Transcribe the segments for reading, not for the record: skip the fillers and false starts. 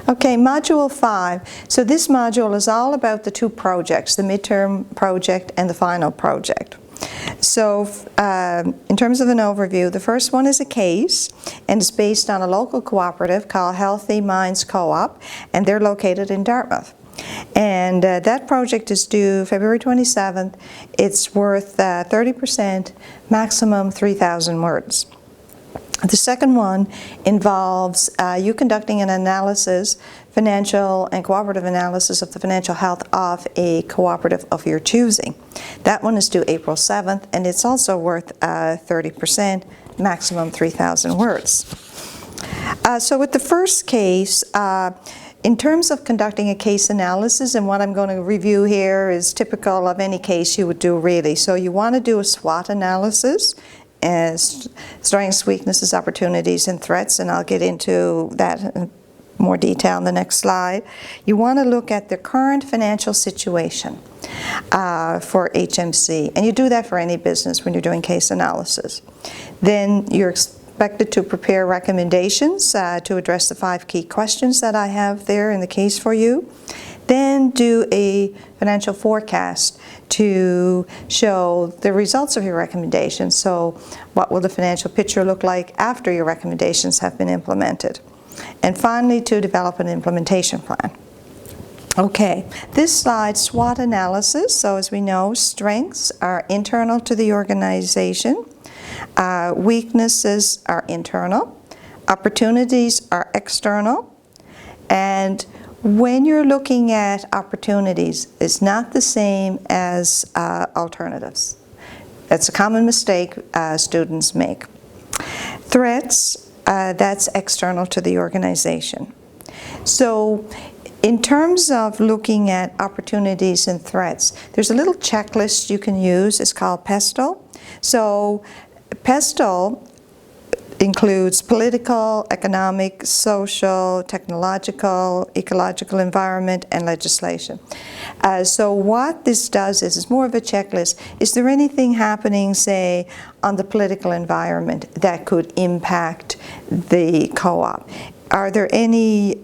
Okay, Module 5. So this module is all about the two projects, the midterm project and the final project. So in terms of an overview, the first one is a case, and it's based on a local cooperative called Healthy Minds Co-op, and they're located in Dartmouth. And that project is due February 27th. It's worth 30%, maximum 3,000 words. The second one involves you conducting an analysis, financial and cooperative analysis of the financial health of a cooperative of your choosing. That one is due April 7th, and it's also worth 30%, maximum 3,000 words. So with the first case, in terms of conducting a case analysis, and what I'm going to review here is typical of any case you would do really. So you want to do a SWOT analysis, as strengths, weaknesses, opportunities, and threats, and I'll get into that in more detail in the next slide. You want to look at the current financial situation for HMC, and you do that for any business when you're doing case analysis. Then you're expected to prepare recommendations to address the 5 key questions that I have there in the case for you. Then do a financial forecast to show the results of your recommendations. So what will the financial picture look like after your recommendations have been implemented? And finally, to develop an implementation plan. Okay, this slide, SWOT analysis. So as we know, strengths are internal to the organization. Weaknesses are internal. Opportunities are external. And when you're looking at opportunities, it's not the same as alternatives. That's a common mistake students make. Threats, that's external to the organization. So in terms of looking at opportunities and threats, there's a little checklist you can use. It's called PESTLE. So PESTLE includes political, economic, social, technological, ecological, environment, and legislation. So what this does is it's more of a checklist. Is there anything happening, say, on the political environment that could impact the co-op? Are there any,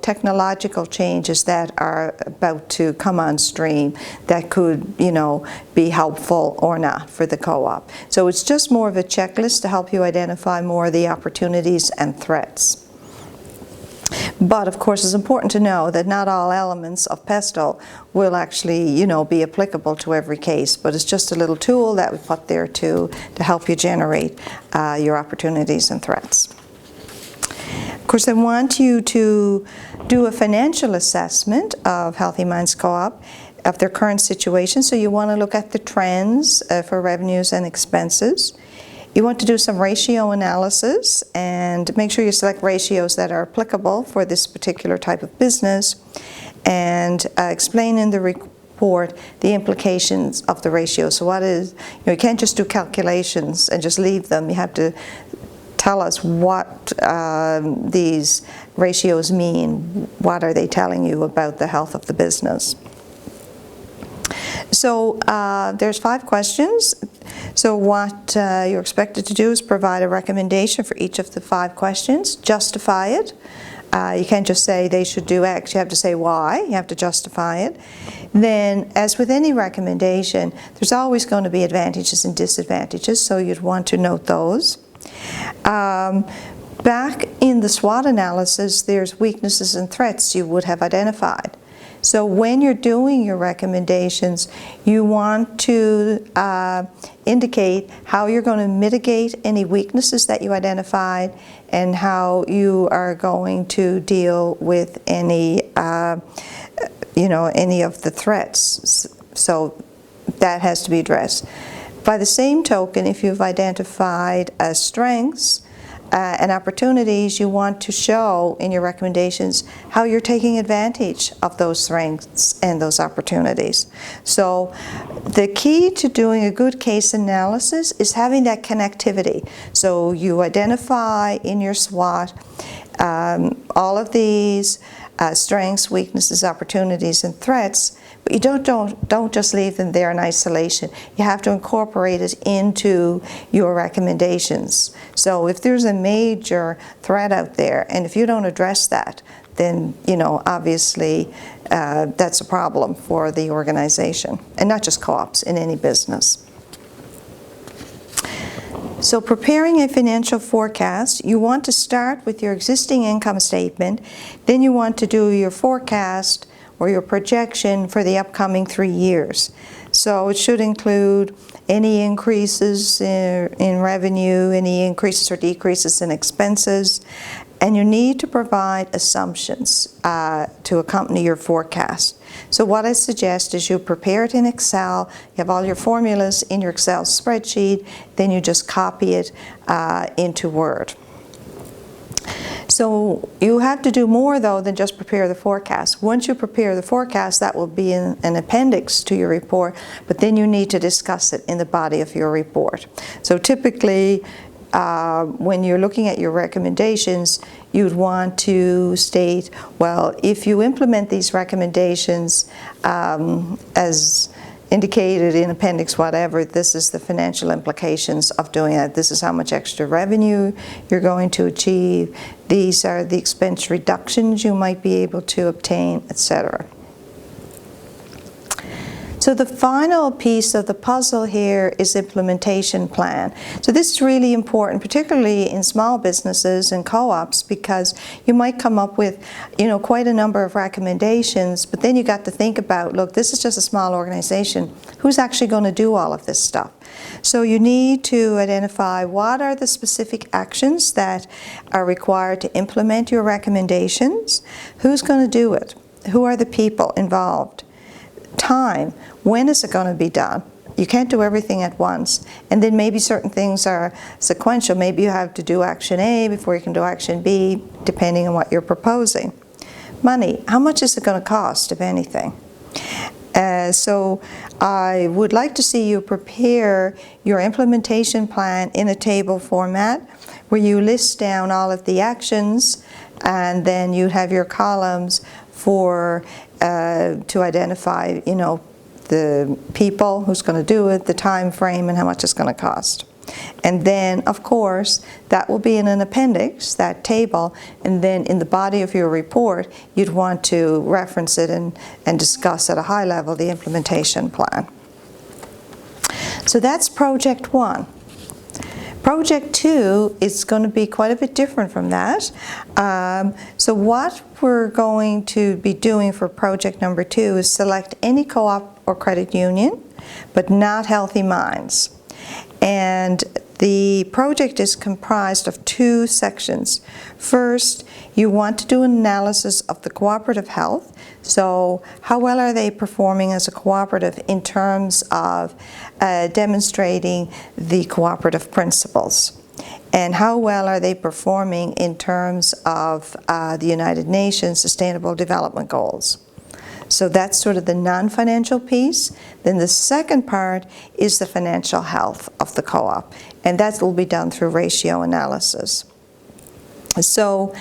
technological changes that are about to come on stream that could, be helpful or not for the co-op? So it's just more of a checklist to help you identify more of the opportunities and threats. But of course, it's important to know that not all elements of PESTLE will actually, be applicable to every case. But it's just a little tool that we put there to help you generate your opportunities and threats. Of course, I want you to do a financial assessment of Healthy Minds Co-op, of their current situation. So you want to look at the trends for revenues and expenses. You want to do some ratio analysis and make sure you select ratios that are applicable for this particular type of business, and explain in the report the implications of the ratio. So what is, you can't just do calculations and just leave them. You have to tell us what these ratios mean. What are they telling you about the health of the business? So there's 5 questions. So what you're expected to do is provide a recommendation for each of the 5 questions, justify it. You can't just say they should do X, you have to say why, you have to justify it. Then, as with any recommendation, there's always going to be advantages and disadvantages, so you'd want to note those. Back in the SWOT analysis, there's weaknesses and threats you would have identified. So when you're doing your recommendations, you want to indicate how you're going to mitigate any weaknesses that you identified and how you are going to deal with any, any of the threats. So that has to be addressed. By the same token, if you've identified strengths and opportunities, you want to show in your recommendations how you're taking advantage of those strengths and those opportunities. So the key to doing a good case analysis is having that connectivity. So you identify in your SWOT all of these strengths, weaknesses, opportunities, and threats, but you don't just leave them there in isolation. You have to incorporate it into your recommendations. So if there's a major threat out there, and if you don't address that, then, you know, obviously that's a problem for the organization, and not just co-ops, in any business. So preparing a financial forecast, you want to start with your existing income statement, then you want to do your forecast or your projection for the upcoming 3 years. So it should include any increases in revenue, any increases or decreases in expenses, and you need to provide assumptions to accompany your forecast. So what I suggest is you prepare it in Excel, you have all your formulas in your Excel spreadsheet, then you just copy it into Word. So you have to do more, though, than just prepare the forecast. Once you prepare the forecast, that will be an appendix to your report, but then you need to discuss it in the body of your report. So typically, when you're looking at your recommendations, you'd want to state, well, if you implement these recommendations as indicated in appendix whatever, this is the financial implications of doing that. This is how much extra revenue you're going to achieve. These are the expense reductions you might be able to obtain, etc. So the final piece of the puzzle here is implementation plan. So this is really important, particularly in small businesses and co-ops, because you might come up with, you know, quite a number of recommendations, but then you got to think about, look, this is just a small organization. Who's actually going to do all of this stuff? So you need to identify what are the specific actions that are required to implement your recommendations. Who's going to do it? Who are the people involved? Time. When is it going to be done? You can't do everything at once. And then maybe certain things are sequential. Maybe you have to do action A before you can do action B, depending on what you're proposing. Money. How much is it going to cost, if anything? So I would like to see you prepare your implementation plan in a table format where you list down all of the actions, and then you have your columns for to identify, you know, the people, who's going to do it, the time frame, and how much it's going to cost. And then, of course, that will be in an appendix, that table, and then in the body of your report, you'd want to reference it and discuss at a high level the implementation plan. So that's project 1. Project 2 is going to be quite a bit different from that. So what we're going to be doing for project number 2 is select any co-op or credit union, but not Healthy Minds. And the project is comprised of 2 sections. First, you want to do an analysis of the cooperative health. So how well are they performing as a cooperative in terms of demonstrating the cooperative principles? And how well are they performing in terms of the United Nations Sustainable Development Goals? So that's sort of the non-financial piece. Then the second part is the financial health of the co-op, and that will be done through ratio analysis. So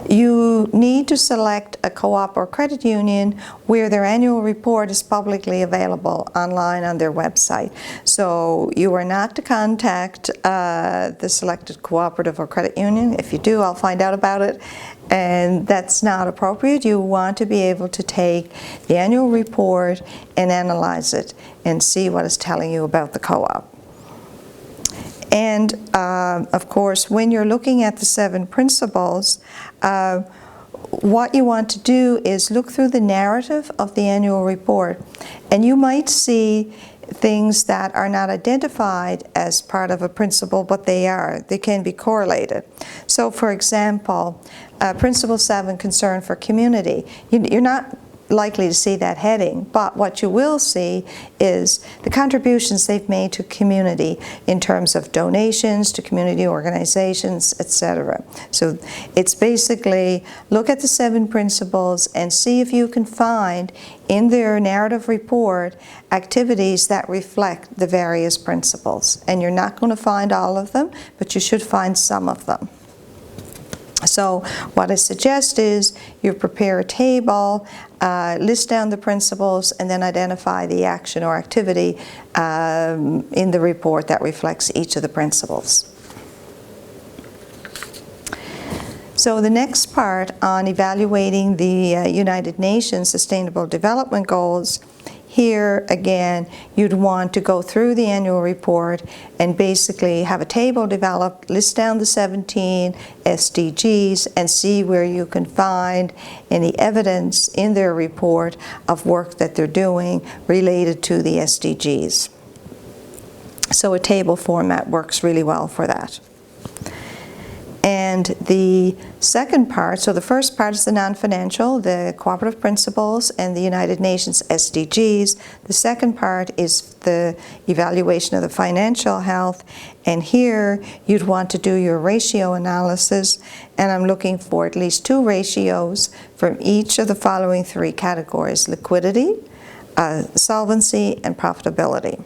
you need to select a co-op or credit union where their annual report is publicly available online on their website. So you are not to contact the selected cooperative or credit union. If you do, I'll find out about it. And that's not appropriate. You want to be able to take the annual report and analyze it and see what it's telling you about the co-op. And of course, when you're looking at the 7 principles, what you want to do is look through the narrative of the annual report, and you might see things that are not identified as part of a principle, but they are. They can be correlated. So for example, Principle 7, concern for community. You're not likely to see that heading, but what you will see is the contributions they've made to community in terms of donations to community organizations, etc. So it's basically look at the 7 principles and see if you can find in their narrative report activities that reflect the various principles. And you're not going to find all of them, but you should find some of them. So what I suggest is you prepare a table, list down the principles, and then identify the action or activity in the report that reflects each of the principles. So the next part on evaluating the United Nations Sustainable Development Goals, here again you'd want to go through the annual report and basically have a table developed, list down the 17 SDGs and see where you can find any evidence in their report of work that they're doing related to the SDGs. So a table format works really well for that. And the second part, so the first part is the non-financial, the cooperative principles and the United Nations SDGs. The second part is the evaluation of the financial health. And here you'd want to do your ratio analysis. And I'm looking for at least 2 ratios from each of the following 3 categories: liquidity, solvency, and profitability.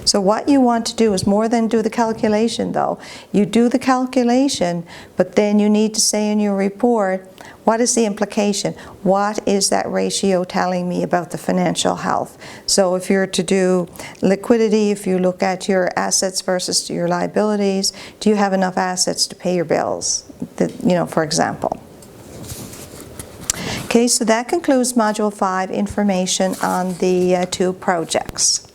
So what you want to do is more than do the calculation though. You do the calculation, but then you need to say in your report, what is the implication? What is that ratio telling me about the financial health? So if you're to do liquidity, if you look at your assets versus your liabilities, do you have enough assets to pay your bills? For example. Okay, so that concludes Module 5, information on the 2 projects.